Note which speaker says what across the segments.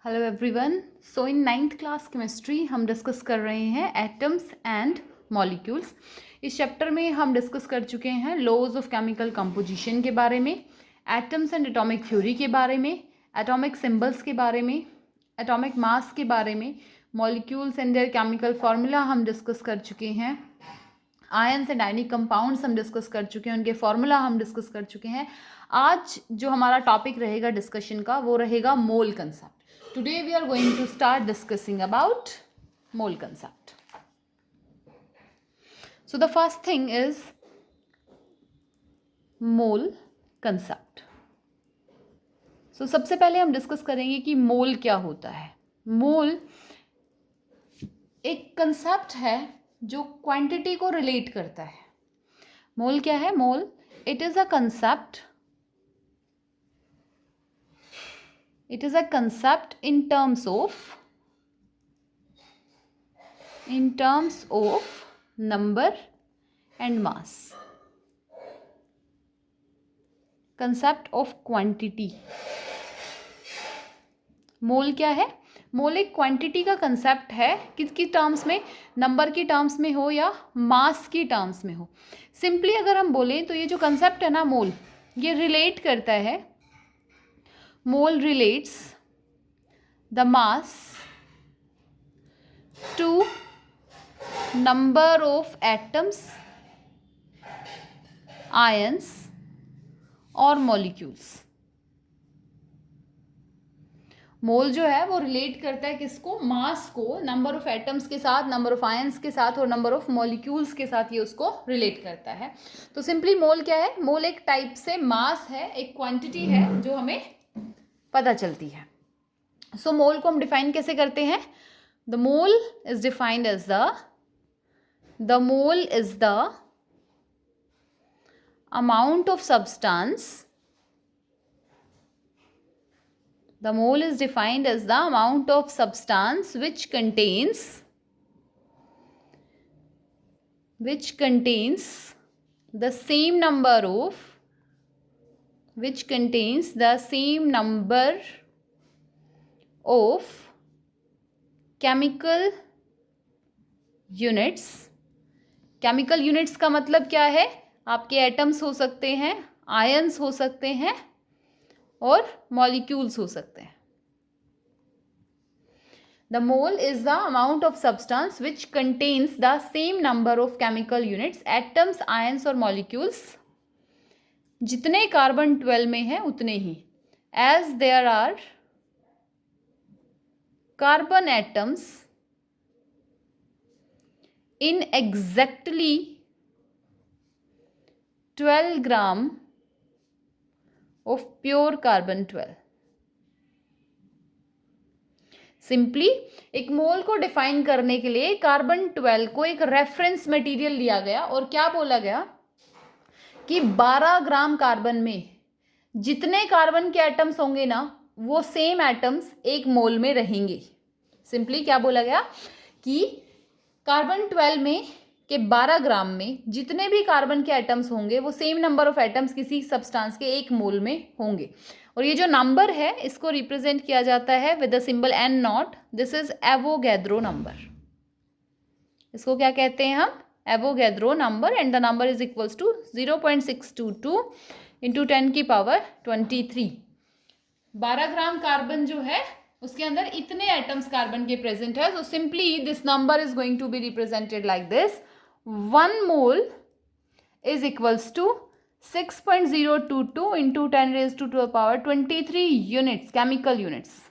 Speaker 1: Hello everyone. So in 9th class chemistry हम discuss कर रहे हैं एटम्स एंड मॉलिक्यूल्स। इस चैप्टर में हम डिस्कस कर चुके हैं लॉज ऑफ केमिकल कंपोजिशन के बारे में, एटम्स एंड एटॉमिक थ्योरी के बारे में, एटॉमिक सिंबल्स के बारे में, एटॉमिक मास के बारे में, molecules and there chemical formula हम डिस्कस कर चुके हैं, आयन्स एंड आयनिक कंपाउंड्स हम डिस्कस कर चुके हैं, उनके फॉर्मूला हम डिस्कस कर चुके हैं। आज जो हमारा टॉपिक रहेगा डिस्कशन का वो रहेगा मोल concept. Today we are going to start discussing about mole concept. So the first thing is mole concept. So सबसे पहले हम डिस्कस करेंगे कि मोल क्या होता है। मोल एक कंसेप्ट है जो क्वांटिटी को रिलेट करता है। मोल क्या है? Mole it is a concept, it is a concept in terms of number and mass, concept of quantity। मोल क्या है? मोल एक क्वांटिटी का कंसेप्ट है, किसकी टर्म्स में? नंबर की टर्म्स में हो या मास की टर्म्स में हो। सिंपली अगर हम बोलें तो ये जो कंसेप्ट है ना मोल, ये रिलेट करता है, mole relates the mass to number of atoms, ions और molecules। मोल जो है वो रिलेट करता है किसको? मास को नंबर ऑफ एटम्स के साथ, नंबर ऑफ आयंस के साथ और नंबर ऑफ मॉलिक्यूल्स के साथ ये उसको रिलेट करता है। तो सिंपली मोल क्या है? मोल एक टाइप से मास है, एक क्वांटिटी है जो हमें पता चलती है। सो मोल को हम डिफाइन कैसे करते हैं? The mole is defined as the mole is the amount of substance, the mole is defined as the amount of substance which contains the same number of chemical units। Chemical units का मतलब क्या है? आपके atoms हो सकते हैं, ions हो सकते हैं और मॉलिक्यूल्स हो सकते हैं। The mole is the amount of substance which contains the same number of chemical units, atoms, ions और मॉलिक्यूल्स। जितने कार्बन 12 में है उतने ही, as there are carbon atoms in exactly 12 gram of pure carbon 12। Simply एक mole को define करने के लिए कार्बन 12 को एक रेफरेंस मटेरियल लिया गया और क्या बोला गया कि 12 ग्राम कार्बन में जितने कार्बन के एटम्स होंगे ना वो सेम एटम्स एक मोल में रहेंगे। सिंपली क्या बोला गया कि कार्बन 12 में के 12 ग्राम में जितने भी कार्बन के एटम्स होंगे वो सेम नंबर ऑफ एटम्स किसी सब्सटेंस के एक मोल में होंगे। और ये जो नंबर है इसको रिप्रेजेंट किया जाता है with the symbol N0। This is Avogadro number. इसको क्या कहते हैं हम? Avogadro number. And the number is equals to 0.622 into 10 की पावर 23। 12 ग्राम कार्बन जो है उसके अंदर इतने एटम्स कार्बन के प्रेजेंट है। So simply this number is going to be represented like this. 1 mole is equals to 6.022 into 10 raise to the power 23 units, chemical units.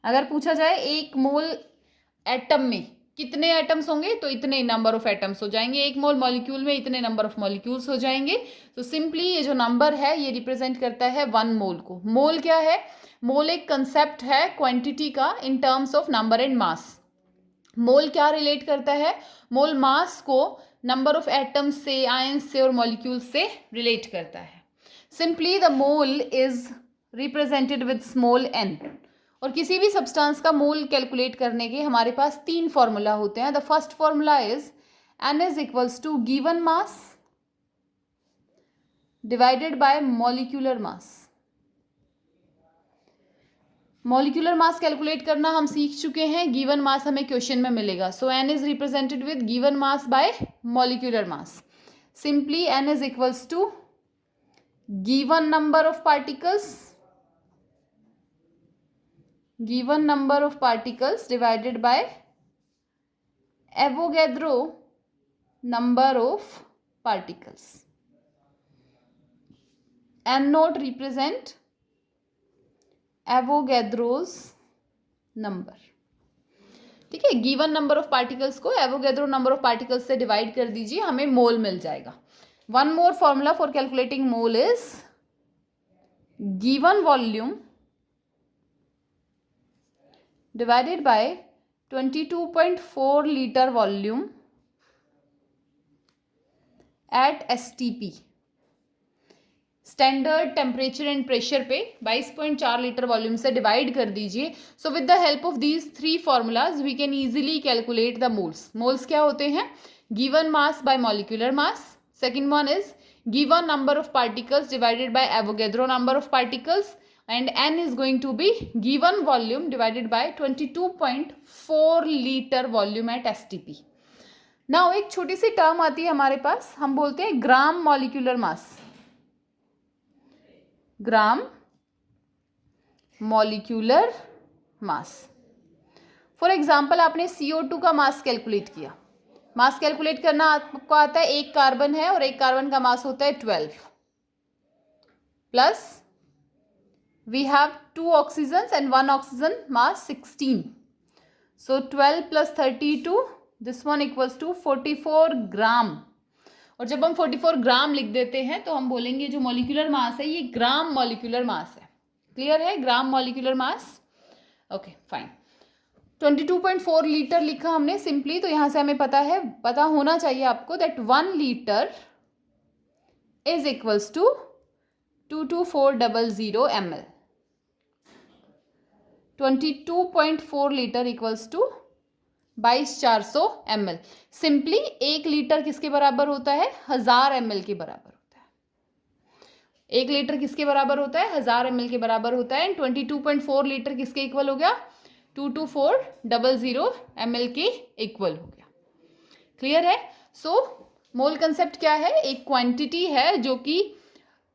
Speaker 1: अगर पूछा जाए एक मोल एटम में कितने एटम्स होंगे तो इतने नंबर ऑफ एटम्स हो जाएंगे, एक मोल मॉलिक्यूल में इतने नंबर ऑफ मॉलिक्यूल्स हो जाएंगे। तो सिंपली ये जो नंबर है ये रिप्रेजेंट करता है 1 मोल को। मोल क्या है? मोल एक कंसेप्ट है क्वांटिटी का in terms of number and mass. Mole क्या रिलेट करता है? मोल मास को नंबर ऑफ एटम्स से, आयंस से और मॉलिक्यूल्स से रिलेट करता है। Simply the mole is represented with small n। और किसी भी सब्सटेंस का मोल कैलकुलेट करने के हमारे पास 3 फॉर्मूला होते हैं। The first formula is N is equals to given mass divided by molecular mass. Molecular mass calculate करना हम सीख चुके हैं, गिवन मास हमें क्वेश्चन में मिलेगा। So n is represented with given mass by molecular mass. Simply n is equals to given number of particles divided by Avogadro number of particles. N not represent Avogadro's number. ठीक है, given number of particles को Avogadro number of particles से divide कर दीजिए, हमें mole मिल जाएगा। One more formula for calculating mole is given volume divided by 22.4 litre volume at STP, standard temperature and pressure पे 22.4 लीटर वॉल्यूम से divide कर दीजिए। So with the help of these three formulas we can easily calculate the moles. Moles क्या होते हैं? Given mass by molecular mass, second one is given number of particles divided by Avogadro number of particles, and n is going to be given volume divided by 22.4 litre volume at STP. Now एक छोटी सी term आती है हमारे पास, हम बोलते हैं gram molecular mass. Gram molecular mass. For example आपने CO2 का मास कैलकुलेट किया। मास कैलकुलेट करना आपको आता है, एक कार्बन है और एक कार्बन का मास होता है 12 plus we have 2 oxygens and 1 oxygen mass 16. So 12 plus 32, this one equals to 44 ग्राम। और जब हम 44 ग्राम लिख देते हैं तो हम बोलेंगे जो मॉलिक्यूलर मास है ये ग्राम मॉलिक्यूलर मास है। क्लियर है? Gram molecular mass. Okay fine. 22.4 litre लिखा हमने सिंपली, तो यहाँ से हमें पता होना चाहिए आपको that 1 litre is equals to 22400 ml। 22.4 litre equals to 22,400 ml। Simply 1 litre किसके बराबर होता है? 1000 ml के बराबर होता है। 1 लीटर किसके बराबर होता है? 1000 ml के बराबर होता है। 22.4 लीटर किसके इक्वल हो गया? 22400 ml के इक्वल हो गया। क्लियर है? सो मोल कंसेप्ट क्या है? एक क्वांटिटी है जो कि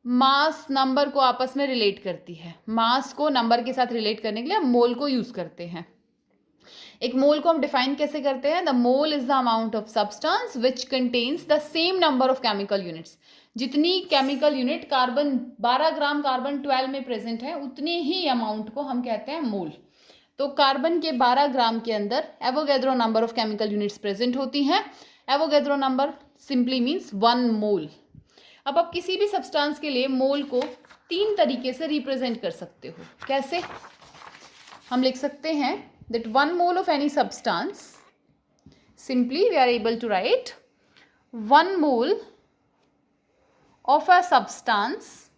Speaker 1: मास नंबर को आपस में रिलेट करती है। मास को नंबर के साथ रिलेट करने के लिए हम मोल को यूज करते हैं। एक मोल को हम डिफाइन कैसे करते हैं? The mole is the amount of substance which contains the same number of chemical units. जितनी केमिकल यूनिट 12 ग्राम कार्बन 12 में प्रेजेंट है उतनी ही अमाउंट को हम कहते हैं मोल। तो कार्बन के 12 ग्राम के अंदर Avogadro number of chemical units present होती हैं। एवोगैड्रो नंबर सिंपली मीन्स 1 मोल। अब आप किसी भी सब्सटेंस के लिए मोल को 3 तरीके से रिप्रेजेंट कर सकते हो। कैसे? हम लिख सकते हैं that 1 mole of any substance, simply we are able to write 1 mole of a substance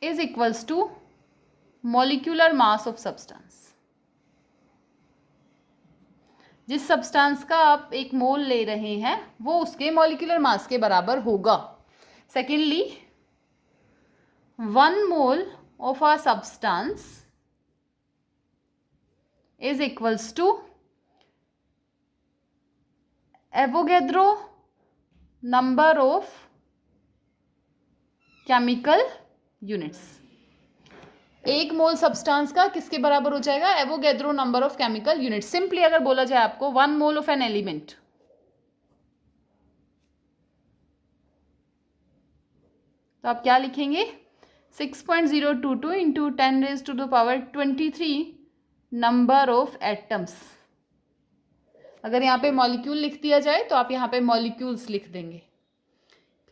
Speaker 1: is equals to molecular mass of substance। जिस सब्सटेंस का आप एक मोल ले रहे हैं वो उसके मॉलिक्यूलर मास के बराबर होगा। Secondly 1 mole of a substance is equals to Avogadro number of chemical units। 1 mole substance का किसके बराबर हो जाएगा? Avogadro number of chemical unit. Simply अगर बोला जाए आपको 1 मोल ऑफ एन एलिमेंट, तो आप क्या लिखेंगे? 6.022 इंटू 10⁻⁻23 नंबर ऑफ एटम्स। अगर यहाँ पे मॉलिक्यूल लिख दिया जाए तो आप यहाँ पे मॉलिक्यूल्स लिख देंगे।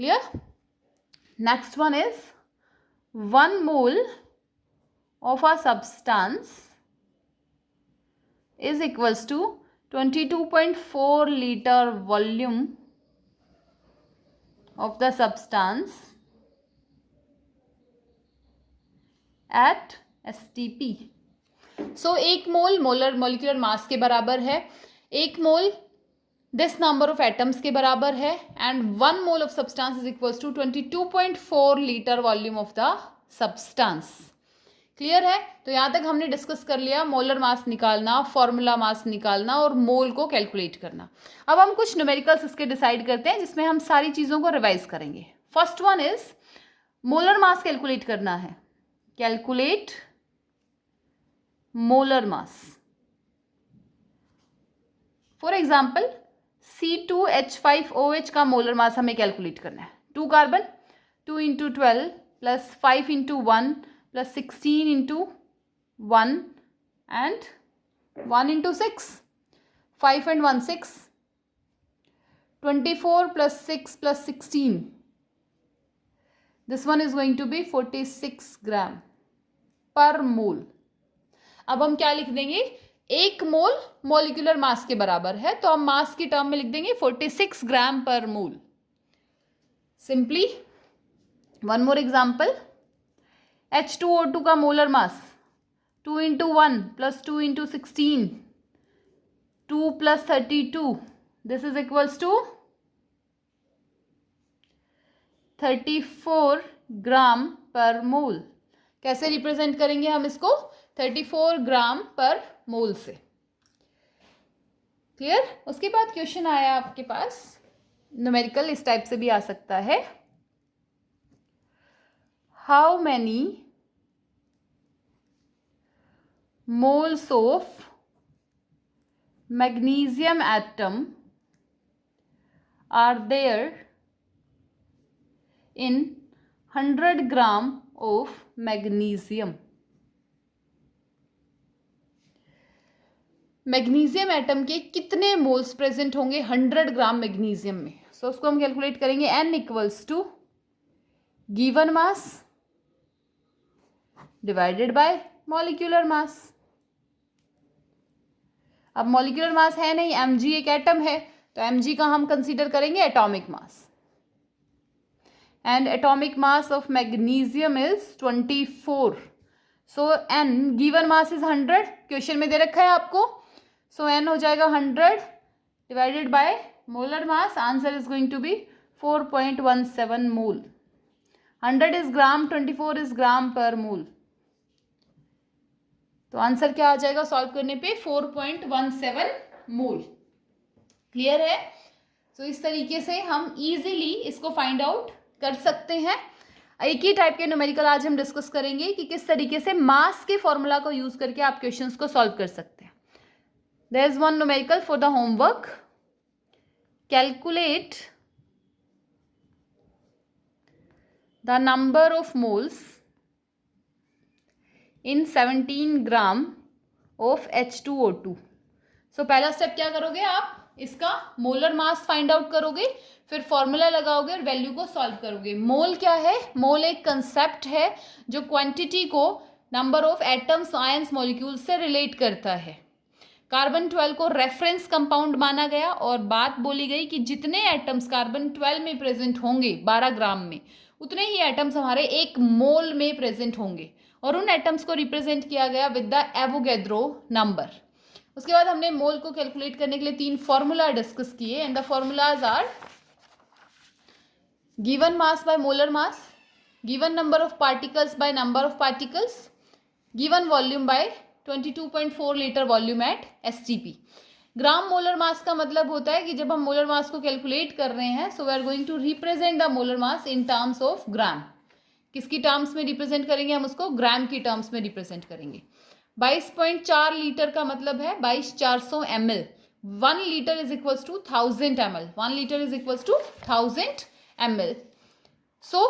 Speaker 1: Clear? Next one is 1 mole of a substance is equals to 22.4 litre volume of the substance at STP. So 1 mole molar molecular mass के बराबर है। 1 mole this number of atoms के बराबर है and 1 mole of substance is equals to 22.4 litre volume of the substance. Clear है? तो यहाँ तक हमने डिस्कस कर लिया मोलर मास निकालना, फॉर्मूला मास निकालना और मोल को कैलकुलेट करना। अब हम कुछ न्यूमेरिकल्स इसके डिसाइड करते हैं जिसमें हम सारी चीज़ों को रिवाइज करेंगे। First one is molar mass calculate करना है। Calculate molar mass. For example C2H5OH का मोलर मास हमें कैलकुलेट करना है। 2 carbon, 2 into 12 plus 5 into 1 plus 16 into 1 and 1 into 6, 5 and 1 6, 24 plus 6 plus 16. This one is going to be 46 gram per mole. अब हम क्या लिख देंगे? 1 मोल मॉलिक्यूलर मास के बराबर है, तो हम मास की टर्म में लिख देंगे 46 gram per mole. Simply one more example, H2O2 का molar mass 2 into 1 plus 2 into 16, 2 plus 32, this is equals to 34 gram per mole. कैसे रिप्रेजेंट करेंगे हम इसको? 34 ग्राम पर मोल से। क्लियर? उसके बाद क्वेश्चन आया आपके पास, न्यूमेरिकल इस टाइप से भी आ सकता है, how many moles of magnesium atom are there in 100 gram of magnesium? Magnesium atom के कितने मोल्स प्रेजेंट होंगे 100 ग्राम मैग्नीशियम में? सो उसको हम कैलकुलेट करेंगे। N equals to given mass divided by molecular mass. अब मॉलिक्यूलर मास है नहीं, mg एक एटम है, तो mg का हम कंसीडर करेंगे atomic mass, and atomic mass of magnesium is 24। So n given mass is 100, question में दे रखा है आपको, सो n हो जाएगा 100 divided by molar mass, answer is going to be 4.17 mole. 100 इज ग्राम, 24 इज ग्राम पर मोल, तो आंसर क्या आ जाएगा सॉल्व करने पे? 4.17 मोल। क्लियर है? तो इस तरीके से हम इजीली इसको फाइंड आउट कर सकते हैं। एक ही टाइप के न्यूमेरिकल आज हम डिस्कस करेंगे कि किस तरीके से मास के फॉर्मूला को यूज करके आप क्वेश्चंस को सॉल्व कर सकते हैं। There is one numerical for the homework. Calculate the number of moles in 17 gram of H2O2। सो पहला स्टेप क्या करोगे आप? इसका मोलर मास फाइंड आउट करोगे, फिर फॉर्मूला लगाओगे और वैल्यू को सॉल्व करोगे। मोल क्या है? मोल एक कंसेप्ट है जो क्वांटिटी को number of atoms, ions, molecules से रिलेट करता है। कार्बन 12 को रेफरेंस कंपाउंड माना गया और बात बोली गई कि जितने एटम्स कार्बन 12 में प्रेजेंट होंगे 12 ग्राम में, उतने ही एटम्स हमारे 1 मोल में प्रेजेंट होंगे, और उन एटम्स को रिप्रेजेंट किया गया विद द एवोगैड्रो नंबर। उसके बाद हमने मोल को कैलकुलेट करने के लिए 3 फॉर्मूला डिस्कस किए, and the formulas are given mass by molar mass, given number of particles by number of particles, given volume by 22.4 litre volume at STP। Gram molar mass का मतलब होता है कि जब हम मोलर मास को calculate कर रहे हैं, so we are going to represent the molar mass in terms of gram. किसकी टर्म्स में रिप्रेजेंट करेंगे हम उसको? ग्राम की टर्म्स में रिप्रेजेंट करेंगे। 22.4 लीटर का मतलब है 22,400 ml। 1 litre is equals to 1000 ml। 1 litre is equals to 1000 ml। So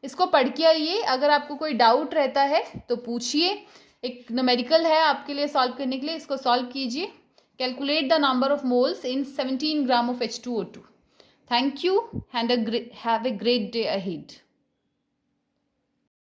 Speaker 1: इसको पढ़ के आइए, अगर आपको कोई डाउट रहता है तो पूछिए। एक न्यूमेरिकल है आपके लिए सॉल्व करने के लिए, इसको सॉल्व कीजिए। Calculate the number of moles in 17 gram of H2O2। Thank you and have a great day ahead.